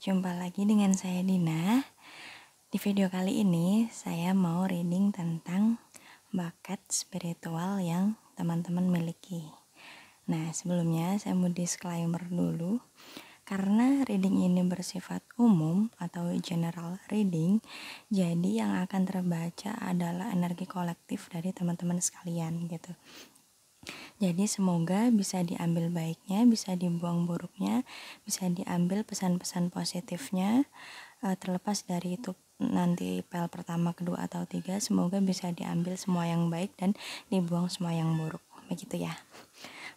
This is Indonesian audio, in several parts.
Jumpa lagi dengan saya Dina. Di video kali ini saya mau reading tentang bakat spiritual yang teman-teman miliki. Nah, sebelumnya saya mau disclaimer dulu. Karena reading ini bersifat umum atau general reading, jadi yang akan terbaca adalah energi kolektif dari teman-teman sekalian gitu. Jadi semoga bisa diambil baiknya, bisa dibuang buruknya, bisa diambil pesan-pesan positifnya, terlepas dari itu nanti pel pertama, kedua, atau tiga, semoga bisa diambil semua yang baik dan dibuang semua yang buruk, begitu ya.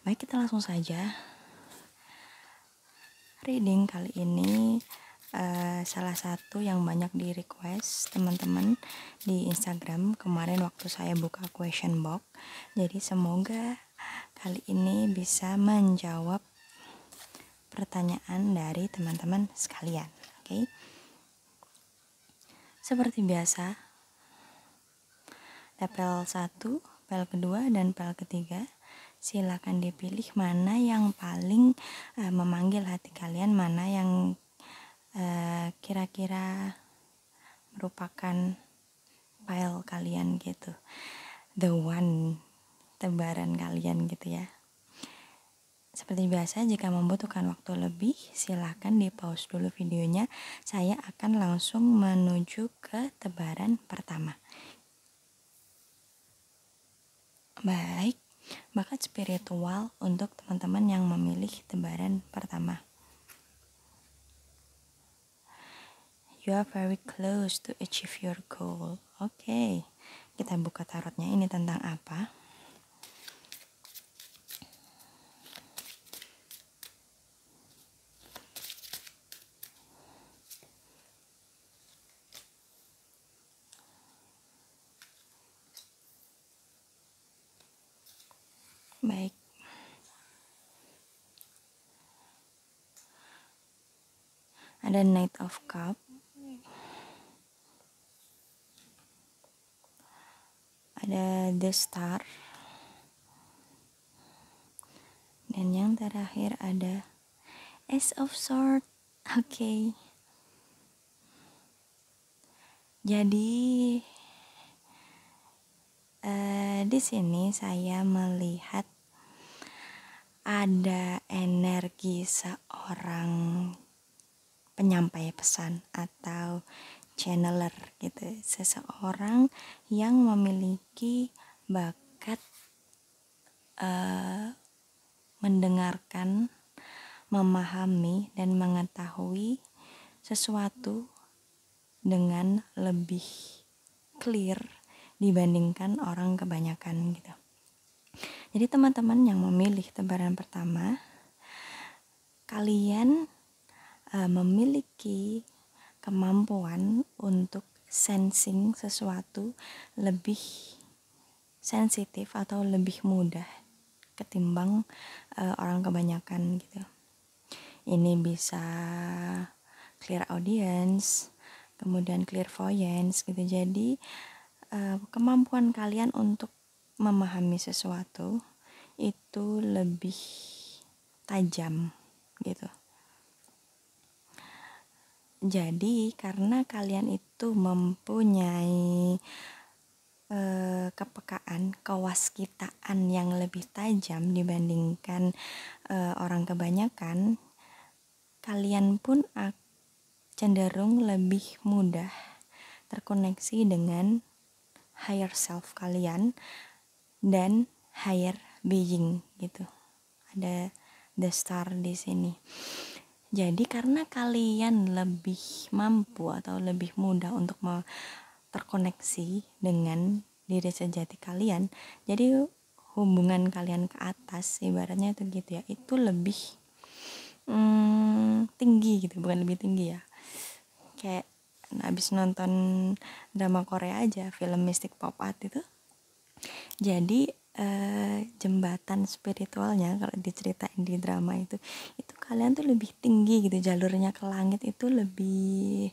Baik, kita langsung saja. Reading kali ini salah satu yang banyak di request teman-teman di Instagram kemarin waktu saya buka question box. Jadi semoga kali ini bisa menjawab pertanyaan dari teman-teman sekalian. Oke. Seperti biasa, ada pel 1, pel kedua, dan pel ketiga. Silakan dipilih mana yang paling memanggil hati kalian, mana yang kira-kira merupakan file kalian gitu, the one, tebaran kalian gitu ya. Seperti biasa, jika membutuhkan waktu lebih, silakan di pause dulu videonya. Saya akan langsung menuju ke tebaran pertama. Baik, bakat spiritual untuk teman-teman yang memilih tebaran pertama. You are very close to achieve your goal. Oke, kita buka tarotnya. Ini tentang apa? Baik. Ada Knight of Cup. Ada The Star. Dan yang terakhir ada Ace of Swords. Oke. Jadi di sini saya melihat ada energi seorang penyampai pesan atau channeler gitu, seseorang yang memiliki bakat mendengarkan, memahami, dan mengetahui sesuatu dengan lebih clear dibandingkan orang kebanyakan gitu. Jadi teman-teman yang memilih tebaran pertama, kalian memiliki kemampuan untuk sensing sesuatu lebih sensitif atau lebih mudah ketimbang orang kebanyakan gitu. Ini bisa clear audience, kemudian clairvoyance gitu. Jadi kemampuan kalian untuk memahami sesuatu itu lebih tajam gitu. Jadi karena kalian itu mempunyai kepekaan, kewaskitaan yang lebih tajam dibandingkan orang kebanyakan, kalian pun cenderung lebih mudah terkoneksi dengan higher self kalian dan higher being gitu. Ada The Star di sini. Jadi karena kalian lebih mampu atau lebih mudah untuk terkoneksi dengan diri sejati kalian, jadi hubungan kalian ke atas ibaratnya itu gitu ya, itu lebih tinggi gitu, bukan lebih tinggi ya, kayak habis nonton drama Korea aja, film Mystic Pop Art itu. Jadi jembatan spiritualnya kalau diceritain di drama itu kalian tuh lebih tinggi gitu, jalurnya ke langit itu lebih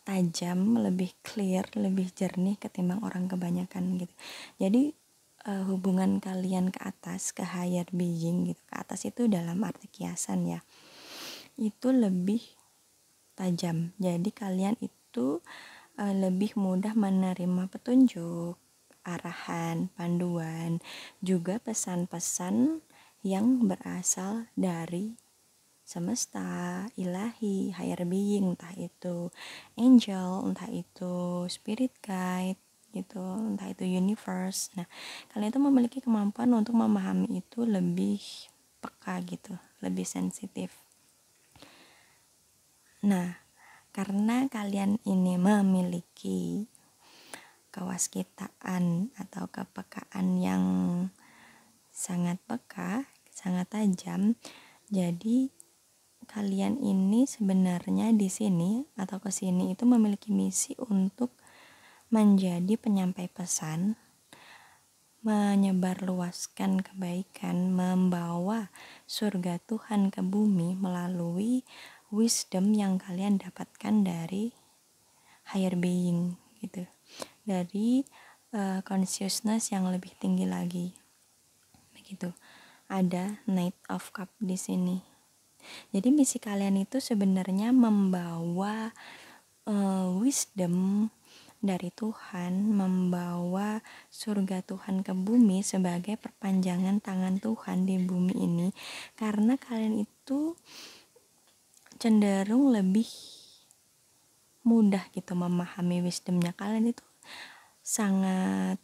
tajam, lebih clear, lebih jernih ketimbang orang kebanyakan gitu. Jadi hubungan kalian ke atas, ke higher being gitu, ke atas itu dalam arti kiasan ya, itu lebih tajam. Jadi kalian itu lebih mudah menerima petunjuk, arahan, panduan, juga pesan-pesan yang berasal dari semesta, ilahi, higher being, entah itu angel, entah itu spirit guide gitu, entah itu universe. Nah, kalian itu memiliki kemampuan untuk memahami itu lebih peka gitu, lebih sensitif. Nah, karena kalian ini memiliki kewaskitaan atau kepekaan yang sangat peka, sangat tajam, jadi kalian ini sebenarnya di sini atau ke sini itu memiliki misi untuk menjadi penyampai pesan, menyebarluaskan kebaikan, membawa surga Tuhan ke bumi melalui wisdom yang kalian dapatkan dari higher being gitu, dari consciousness yang lebih tinggi lagi begitu. Ada Knight of Cup di sini. Jadi misi kalian itu sebenarnya membawa wisdom dari Tuhan, membawa surga Tuhan ke bumi sebagai perpanjangan tangan Tuhan di bumi ini, karena kalian itu cenderung lebih mudah gitu memahami wisdomnya. Kalian itu sangat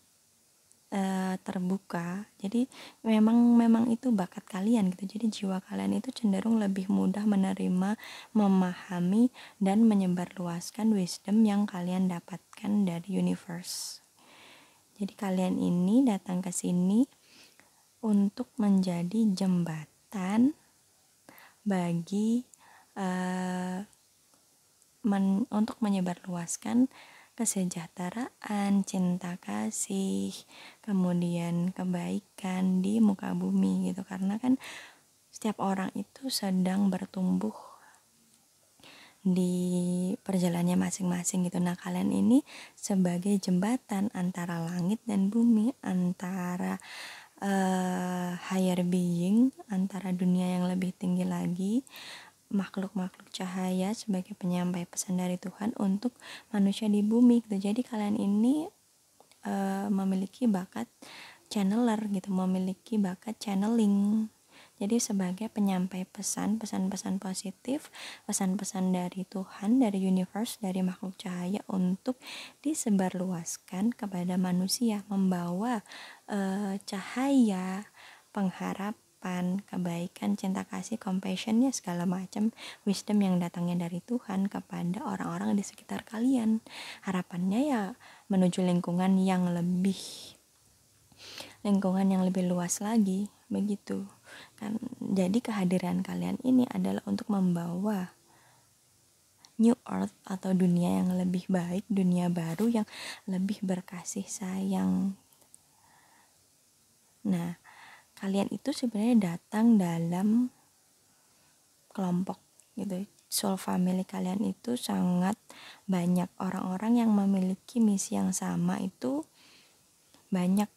terbuka. Jadi memang itu bakat kalian gitu. Jadi jiwa kalian itu cenderung lebih mudah menerima, memahami, dan menyebarluaskan wisdom yang kalian dapatkan dari universe. Jadi kalian ini datang ke sini untuk menjadi jembatan bagi untuk menyebarluaskan kesejahteraan, cinta kasih, kemudian kebaikan di muka bumi gitu. Karena kan setiap orang itu sedang bertumbuh di perjalanannya masing-masing gitu. Nah, kalian ini sebagai jembatan antara langit dan bumi, antara higher being, antara dunia yang lebih tinggi lagi, makhluk-makhluk cahaya sebagai penyampai pesan dari Tuhan untuk manusia di bumi gitu. Jadi kalian ini memiliki bakat channeler gitu, memiliki bakat channeling. Jadi sebagai penyampai pesan-pesan positif, pesan-pesan dari Tuhan, dari universe, dari makhluk cahaya untuk disebarluaskan kepada manusia, membawa cahaya, pengharapan, kebaikan, cinta kasih, compassionnya segala macam wisdom yang datangnya dari Tuhan kepada orang-orang di sekitar kalian. Harapannya ya menuju lingkungan yang lebih luas lagi begitu kan. Jadi kehadiran kalian ini adalah untuk membawa new earth atau dunia yang lebih baik, dunia baru yang lebih berkasih sayang. Nah, kalian itu sebenarnya datang dalam kelompok gitu. Soul family kalian itu sangat banyak, orang-orang yang memiliki misi yang sama itu banyak,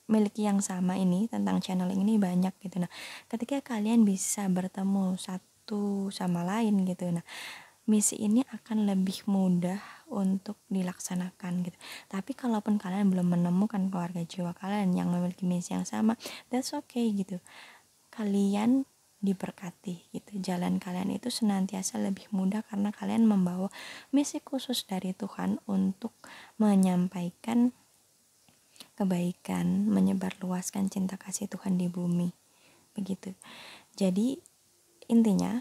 miliki yang sama ini tentang channeling ini banyak gitu. Nah, ketika kalian bisa bertemu satu sama lain gitu, nah misi ini akan lebih mudah untuk dilaksanakan gitu. Tapi kalaupun kalian belum menemukan keluarga jiwa kalian yang memiliki misi yang sama, that's okay gitu. Kalian diberkati gitu. Jalan kalian itu senantiasa lebih mudah karena kalian membawa misi khusus dari Tuhan untuk menyampaikan kebaikan, menyebarluaskan cinta kasih Tuhan di bumi. Begitu. Jadi intinya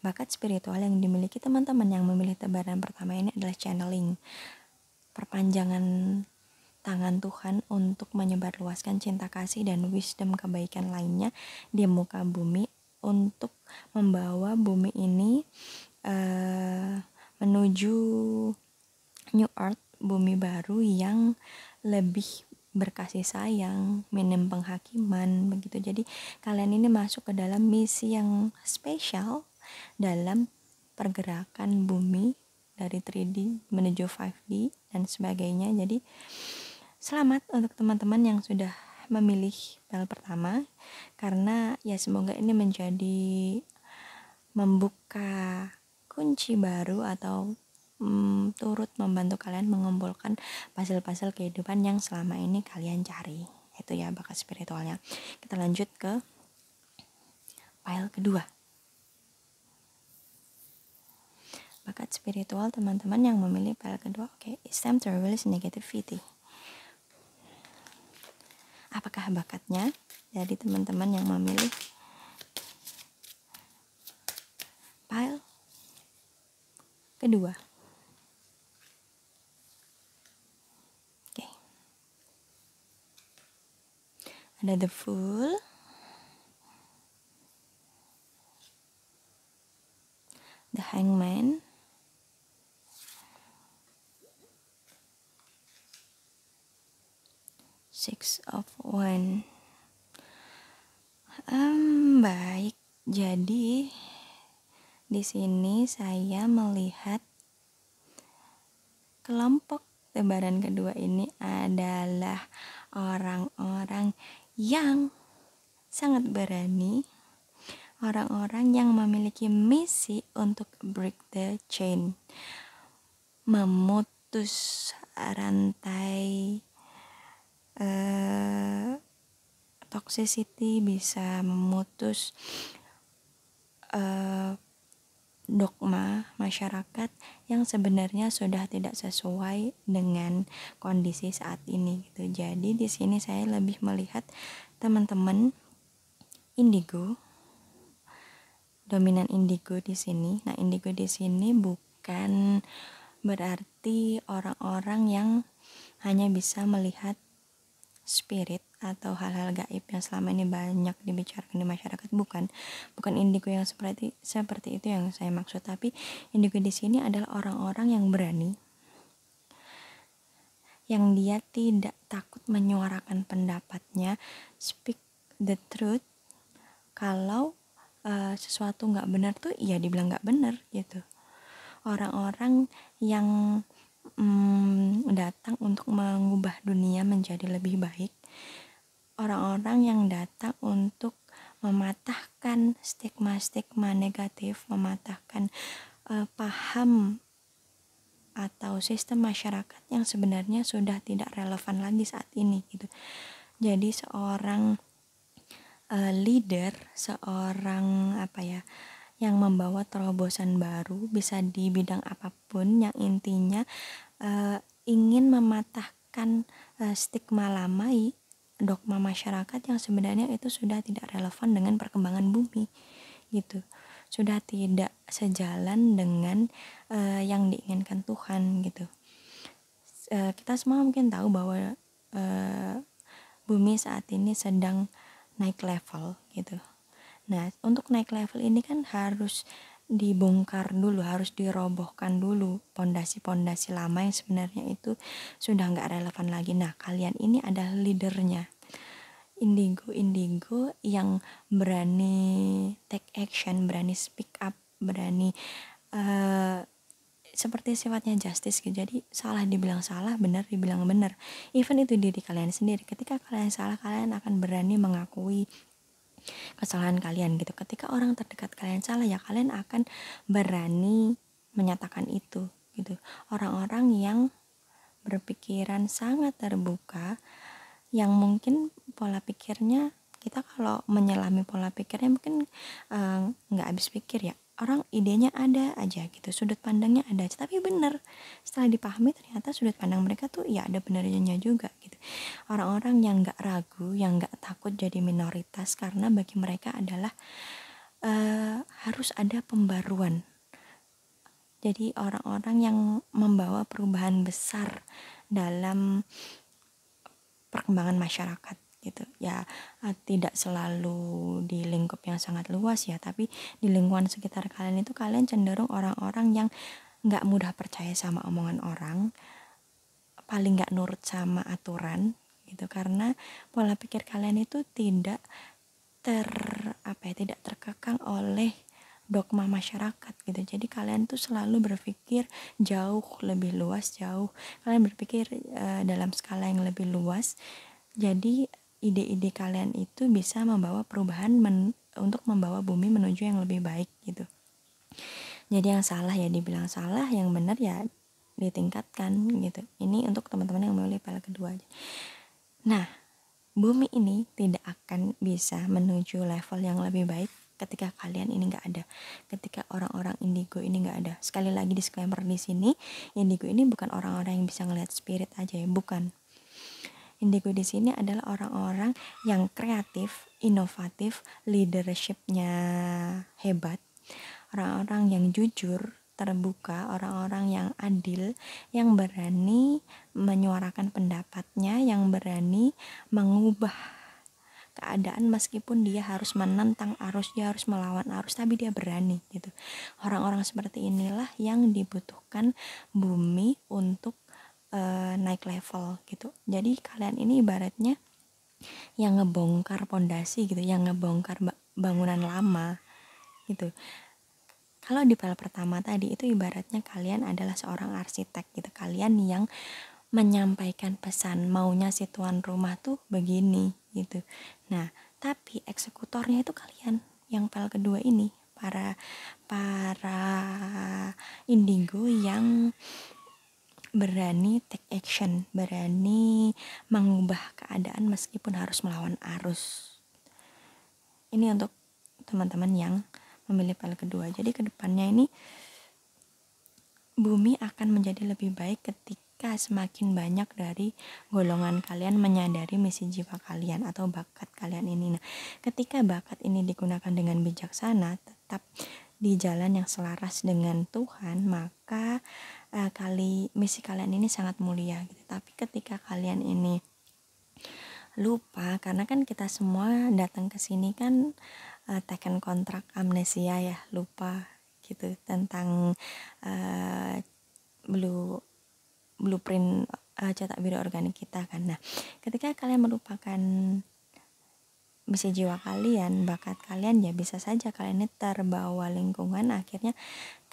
bakat spiritual yang dimiliki teman-teman yang memilih tebaran pertama ini adalah channeling. Perpanjangan tangan Tuhan untuk menyebarluaskan cinta kasih dan wisdom kebaikan lainnya di muka bumi untuk membawa bumi ini menuju new earth, bumi baru yang lebih berkasih sayang, minim penghakiman begitu. Jadi kalian ini masuk ke dalam misi yang spesial dalam pergerakan bumi dari 3D menuju 5D dan sebagainya. Jadi selamat untuk teman-teman yang sudah memilih bel pertama, karena ya semoga ini menjadi membuka kunci baru atau turut membantu kalian mengumpulkan puzzle-puzzle kehidupan yang selama ini kalian cari. Itu ya bakat spiritualnya. Kita lanjut ke file kedua. Bakat spiritual teman-teman yang memilih file kedua, oke, it's time to release negativity. Apakah bakatnya? Jadi teman-teman yang memilih file kedua. Oke. Ada the Fool, the Hangman, Six of Wands. Baik. Jadi di sini saya melihat kelompok tebaran kedua ini adalah orang-orang yang sangat berani, orang-orang yang memiliki misi untuk break the chain, memutus rantai toxicity, bisa memutus dogma masyarakat yang sebenarnya sudah tidak sesuai dengan kondisi saat ini gitu. Jadi di sini saya lebih melihat teman-teman indigo, dominan indigo di sini. Nah, indigo di sini bukan berarti orang-orang yang hanya bisa melihat spirit atau hal-hal gaib yang selama ini banyak dibicarakan di masyarakat. Bukan indigo yang seperti itu yang saya maksud, tapi indigo di sini adalah orang-orang yang berani, yang dia tidak takut menyuarakan pendapatnya, speak the truth. Kalau sesuatu nggak benar tuh ya dibilang nggak benar gitu. Orang-orang yang datang untuk mengubah dunia menjadi lebih baik, orang-orang yang datang untuk mematahkan stigma-stigma negatif, mematahkan paham atau sistem masyarakat yang sebenarnya sudah tidak relevan lagi saat ini gitu. Jadi seorang leader, seorang yang membawa terobosan baru, bisa di bidang apapun, yang intinya ingin mematahkan stigma lama, dogma masyarakat yang sebenarnya itu sudah tidak relevan dengan perkembangan bumi gitu, sudah tidak sejalan dengan yang diinginkan Tuhan gitu. Kita semua mungkin tahu bahwa bumi saat ini sedang naik level gitu. Nah, untuk naik level ini kan harus dibongkar dulu, harus dirobohkan dulu pondasi-pondasi lama yang sebenarnya itu sudah nggak relevan lagi. Nah, kalian ini adalah leadernya, indigo yang berani take action, berani speak up, berani seperti sifatnya justice gitu. Jadi salah dibilang salah, benar dibilang benar. Even itu diri kalian sendiri, ketika kalian salah, kalian akan berani mengakui kesalahan kalian gitu. Ketika orang terdekat kalian salah, ya kalian akan berani menyatakan itu gitu. Orang-orang yang berpikiran sangat terbuka, yang mungkin pola pikirnya, kita kalau menyelami pola pikirnya mungkin nggak habis pikir ya, orang idenya ada aja gitu, sudut pandangnya ada aja, tapi benar setelah dipahami ternyata sudut pandang mereka tuh ya ada benarnya juga gitu. Orang-orang yang nggak ragu, yang nggak takut jadi minoritas, karena bagi mereka adalah harus ada pembaruan. Jadi orang-orang yang membawa perubahan besar dalam perkembangan masyarakat gitu ya, tidak selalu di lingkup yang sangat luas ya, tapi di lingkungan sekitar kalian itu kalian cenderung orang-orang yang nggak mudah percaya sama omongan orang, paling nggak nurut sama aturan gitu, karena pola pikir kalian itu tidak tidak terkekang oleh dogma masyarakat gitu. Jadi kalian tuh selalu berpikir jauh lebih luas, kalian berpikir dalam skala yang lebih luas. Jadi ide-ide kalian itu bisa membawa perubahan untuk membawa bumi menuju yang lebih baik gitu. Jadi yang salah ya dibilang salah, yang benar ya ditingkatkan gitu. Ini untuk teman-teman yang memilih PL kedua. Nah, bumi ini tidak akan bisa menuju level yang lebih baik ketika kalian ini nggak ada, ketika orang-orang indigo ini nggak ada. Sekali lagi disclaimer di sini, indigo ini bukan orang-orang yang bisa ngelihat spirit aja ya, bukan. Indigo di sini adalah orang-orang yang kreatif, inovatif, leadershipnya hebat, orang-orang yang jujur, terbuka, orang-orang yang adil, yang berani menyuarakan pendapatnya, yang berani mengubah keadaan meskipun dia harus menentang arus, dia harus melawan arus, tapi dia berani gitu. Orang-orang seperti inilah yang dibutuhkan bumi untuk naik level gitu. Jadi kalian ini ibaratnya yang ngebongkar pondasi gitu, yang ngebongkar bangunan lama gitu. Kalau di PL pertama tadi itu ibaratnya kalian adalah seorang arsitek gitu. Kalian yang menyampaikan pesan, maunya si tuan rumah tuh begini gitu. Nah, tapi eksekutornya itu kalian yang PL kedua ini, para indigo yang berani take action, berani mengubah keadaan meskipun harus melawan arus. Ini untuk teman-teman yang memilih PL kedua. Jadi kedepannya ini bumi akan menjadi lebih baik ketika semakin banyak dari golongan kalian menyadari misi jiwa kalian atau bakat kalian ini. Nah, ketika bakat ini digunakan dengan bijaksana, tetap di jalan yang selaras dengan Tuhan, maka misi kalian ini sangat mulia gitu. Tapi ketika kalian ini lupa, karena kan kita semua datang ke sini kan taken kontrak amnesia ya, lupa gitu tentang blueprint cetak biru organik kita kan. Nah, ketika kalian melupakan misi jiwa kalian, bakat kalian, ya bisa saja kalian ini terbawa lingkungan, akhirnya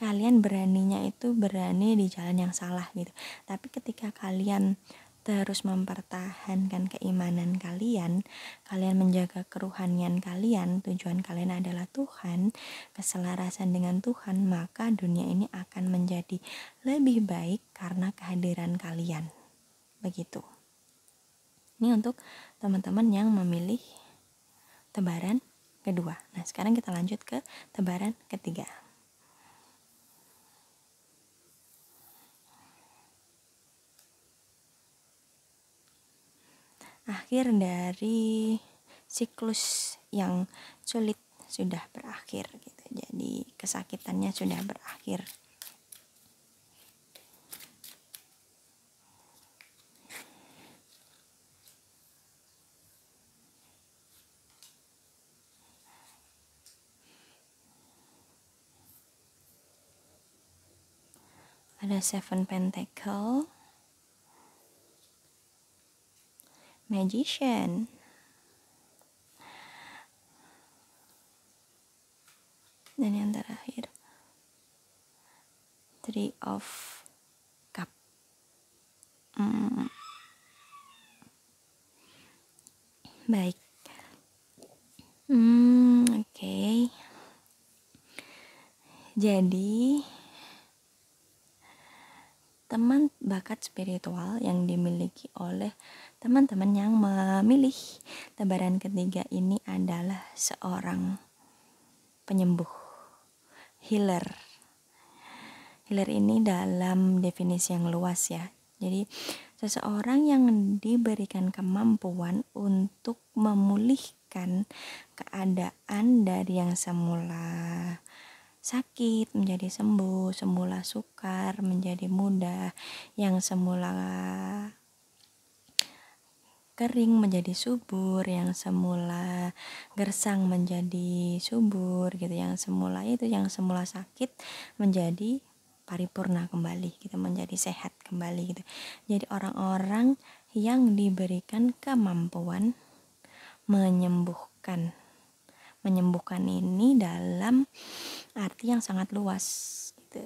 kalian beraninya itu berani di jalan yang salah gitu. Tapi ketika kalian terus mempertahankan keimanan kalian, kalian menjaga keruhanian kalian, tujuan kalian adalah Tuhan, keselarasan dengan Tuhan, maka dunia ini akan menjadi lebih baik karena kehadiran kalian. Begitu. Ini untuk teman-teman yang memilih tebaran kedua. Nah, sekarang kita lanjut ke tebaran ketiga. Akhir dari siklus yang sulit sudah berakhir gitu. Jadi kesakitannya sudah berakhir. Ada Seven Pentacle, Magician, dan yang terakhir Three of Cup. Baik. Oke. Jadi teman bakat spiritual yang dimiliki oleh teman-teman yang memilih tebaran ketiga ini adalah seorang penyembuh, healer. Healer ini dalam definisi yang luas ya. Jadi seseorang yang diberikan kemampuan untuk memulihkan keadaan dari yang semula sakit menjadi sembuh, semula sukar menjadi mudah, yang semula kering menjadi subur, yang semula gersang menjadi subur gitu, yang semula sakit menjadi paripurna kembali gitu, menjadi sehat kembali gitu. Jadi orang-orang yang diberikan kemampuan menyembuhkan ini dalam arti yang sangat luas gitu.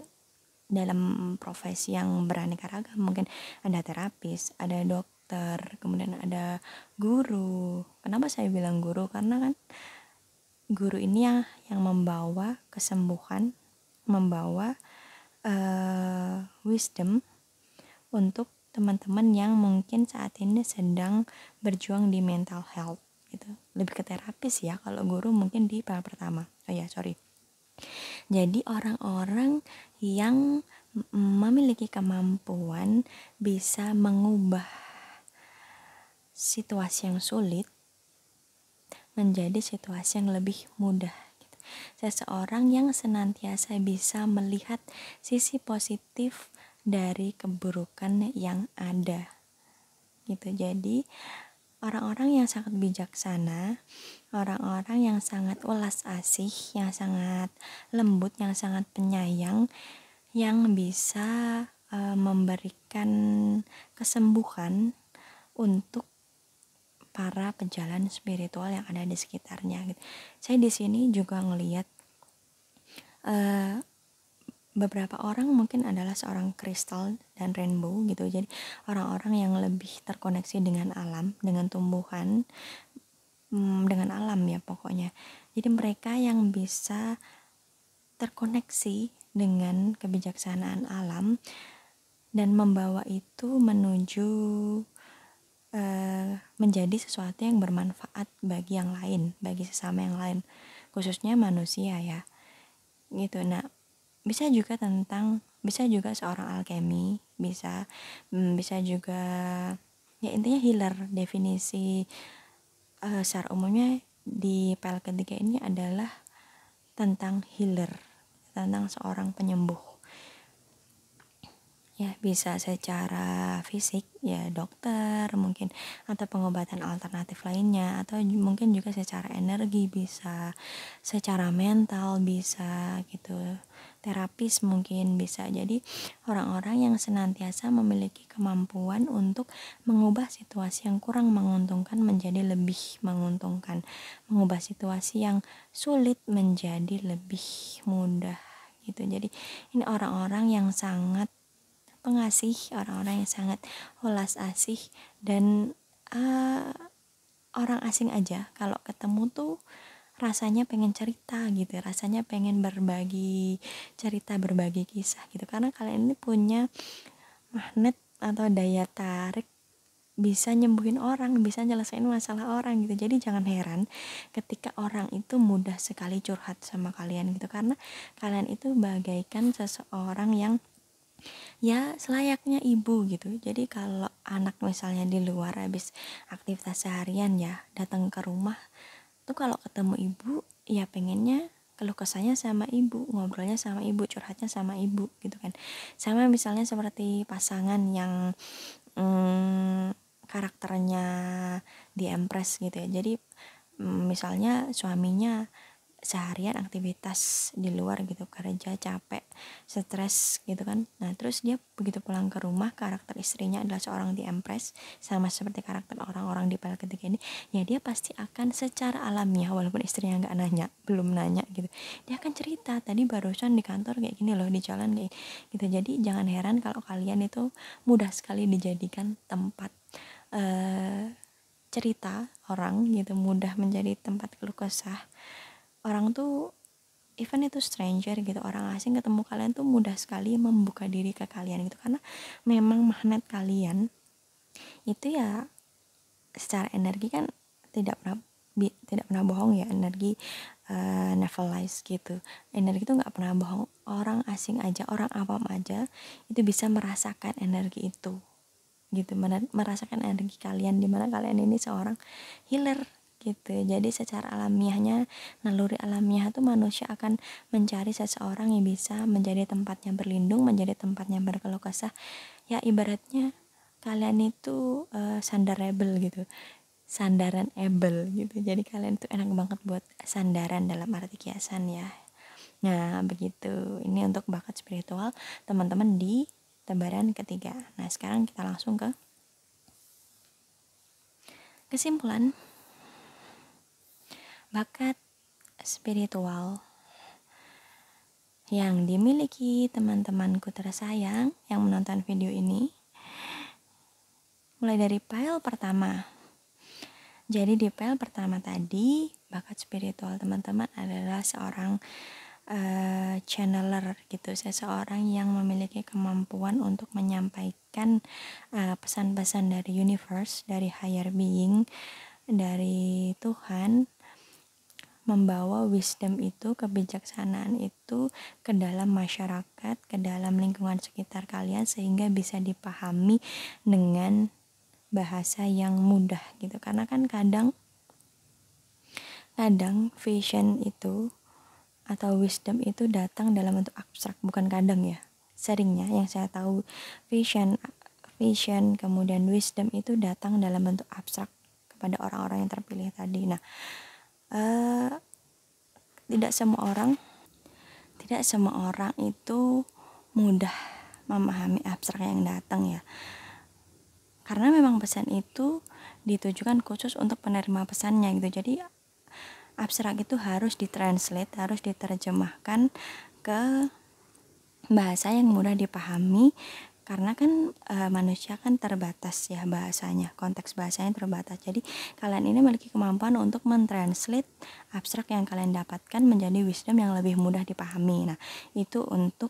Dalam profesi yang beraneka ragam, mungkin ada terapis, ada dokter, kemudian ada guru. Kenapa saya bilang guru? Karena kan guru ini yang membawa kesembuhan, membawa wisdom untuk teman-teman yang mungkin saat ini sedang berjuang di mental health gitu. Lebih ke terapis ya, kalau guru mungkin di PL pertama. Jadi orang-orang yang memiliki kemampuan bisa mengubah situasi yang sulit menjadi situasi yang lebih mudah. Seseorang yang senantiasa bisa melihat sisi positif dari keburukan yang ada gitu. Jadi orang-orang yang sangat bijaksana, orang-orang yang sangat welas asih, yang sangat lembut, yang sangat penyayang, yang bisa memberikan kesembuhan untuk para pejalan spiritual yang ada di sekitarnya gitu. Saya di sini juga ngelihat beberapa orang mungkin adalah seorang kristal dan rainbow gitu. Jadi orang-orang yang lebih terkoneksi dengan alam, dengan tumbuhan, dengan alam ya pokoknya. Jadi mereka yang bisa terkoneksi dengan kebijaksanaan alam dan membawa itu menuju menjadi sesuatu yang bermanfaat bagi yang lain, bagi sesama yang lain, khususnya manusia ya gitu. Nah, bisa juga seorang alkemi, bisa juga ya intinya healer. Definisi secara umumnya di PL ketiga ini adalah tentang healer, tentang seorang penyembuh. Ya, bisa secara fisik ya dokter mungkin, atau pengobatan alternatif lainnya, atau mungkin juga secara energi, bisa secara mental, bisa gitu, terapis mungkin bisa. Jadi orang-orang yang senantiasa memiliki kemampuan untuk mengubah situasi yang kurang menguntungkan menjadi lebih menguntungkan, mengubah situasi yang sulit menjadi lebih mudah gitu. Jadi ini orang-orang yang sangat pengasih, orang-orang yang sangat welas asih, dan orang asing aja kalau ketemu tuh rasanya pengen cerita gitu, rasanya pengen berbagi cerita, berbagi kisah gitu, karena kalian ini punya magnet atau daya tarik, bisa nyembuhin orang, bisa nyelesain masalah orang gitu. Jadi jangan heran ketika orang itu mudah sekali curhat sama kalian gitu, karena kalian itu bagaikan seseorang yang ya selayaknya ibu gitu. Jadi kalau anak misalnya di luar habis aktivitas seharian ya datang ke rumah tuh, kalau ketemu ibu ya pengennya keluh kesahnya sama ibu, ngobrolnya sama ibu, curhatnya sama ibu gitu kan. Sama misalnya seperti pasangan yang karakternya di Empress gitu ya. Jadi misalnya suaminya seharian aktivitas di luar gitu, kerja capek, stres gitu kan. Nah terus dia begitu pulang ke rumah, karakter istrinya adalah seorang di Empress, sama seperti karakter orang-orang di PL ketiga ini, ya dia pasti akan secara alamiah, walaupun istrinya belum nanya gitu, dia akan cerita, tadi barusan di kantor kayak gini loh, di jalan kayak gitu. Jadi jangan heran kalau kalian itu mudah sekali dijadikan tempat cerita orang gitu, mudah menjadi tempat keluh kesah orang tuh. Even itu stranger gitu, orang asing ketemu kalian tuh mudah sekali membuka diri ke kalian gitu, karena memang magnet kalian itu ya secara energi kan tidak pernah bohong ya, energi never lies gitu. Energi itu nggak pernah bohong. Orang asing aja, orang awam aja itu bisa merasakan energi itu gitu, merasakan energi kalian, dimana kalian ini seorang healer gitu. Jadi secara alamiahnya, naluri alamiah itu manusia akan mencari seseorang yang bisa menjadi tempatnya berlindung, menjadi tempatnya berkeluh kesah. Ya ibaratnya kalian itu sandarable gitu, sandaran able gitu. Jadi kalian tuh enak banget buat sandaran dalam arti kiasan ya. Nah begitu, ini untuk bakat spiritual teman-teman di tebaran ketiga. Nah sekarang kita langsung ke kesimpulan. Bakat spiritual yang dimiliki teman-temanku tersayang yang menonton video ini, mulai dari PL pertama. Jadi di PL pertama tadi, bakat spiritual teman-teman adalah seorang channeler gitu, seseorang yang memiliki kemampuan untuk menyampaikan pesan-pesan dari universe, dari higher being, dari Tuhan, membawa wisdom itu, kebijaksanaan itu ke dalam masyarakat, ke dalam lingkungan sekitar kalian, sehingga bisa dipahami dengan bahasa yang mudah gitu. Karena kan kadang vision itu atau wisdom itu datang dalam bentuk abstrak, bukan kadang ya, seringnya yang saya tahu vision kemudian wisdom itu datang dalam bentuk abstrak kepada orang-orang yang terpilih tadi. Nah, tidak semua orang itu mudah memahami abstrak yang datang ya, karena memang pesan itu ditujukan khusus untuk penerima pesannya gitu. Jadi abstrak itu harus ditranslate, harus diterjemahkan ke bahasa yang mudah dipahami, karena kan manusia kan terbatas ya bahasanya, konteks bahasanya terbatas. Jadi kalian ini memiliki kemampuan untuk mentranslate abstrak yang kalian dapatkan menjadi wisdom yang lebih mudah dipahami. Nah, itu untuk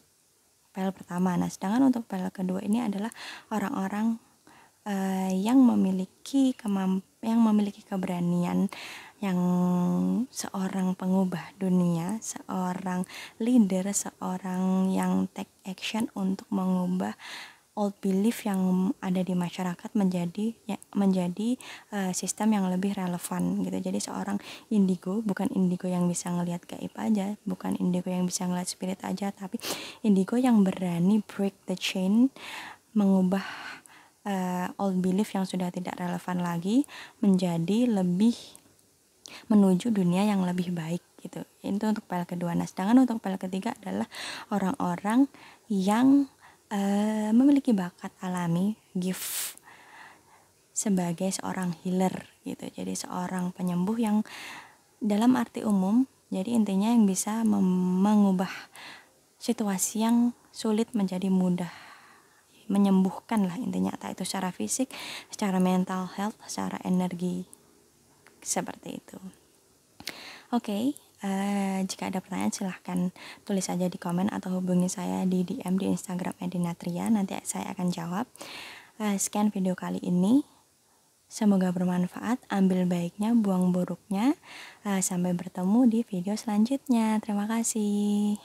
PL pertama. Nah, sedangkan untuk PL kedua ini adalah orang-orang yang memiliki keberanian, yang seorang pengubah dunia, seorang leader, seorang yang take action untuk mengubah old belief yang ada di masyarakat menjadi sistem yang lebih relevan gitu. Jadi seorang indigo, bukan indigo yang bisa ngelihat gaib aja, bukan indigo yang bisa ngelihat spirit aja, tapi indigo yang berani break the chain, mengubah old belief yang sudah tidak relevan lagi menjadi lebih menuju dunia yang lebih baik gitu. Itu untuk PL kedua. Nah, sedangkan untuk PL ketiga adalah orang-orang yang memiliki bakat alami, gift sebagai seorang healer gitu. Jadi seorang penyembuh yang dalam arti umum, jadi intinya yang bisa mengubah situasi yang sulit menjadi mudah, menyembuhkan lah intinya, entah itu secara fisik, secara mental health, secara energi, seperti itu. Oke, jika ada pertanyaan silahkan tulis saja di komen atau hubungi saya di DM di Instagram @dinatria, nanti saya akan jawab. Sekian video kali ini, semoga bermanfaat, ambil baiknya, buang buruknya. Sampai bertemu di video selanjutnya. Terima kasih.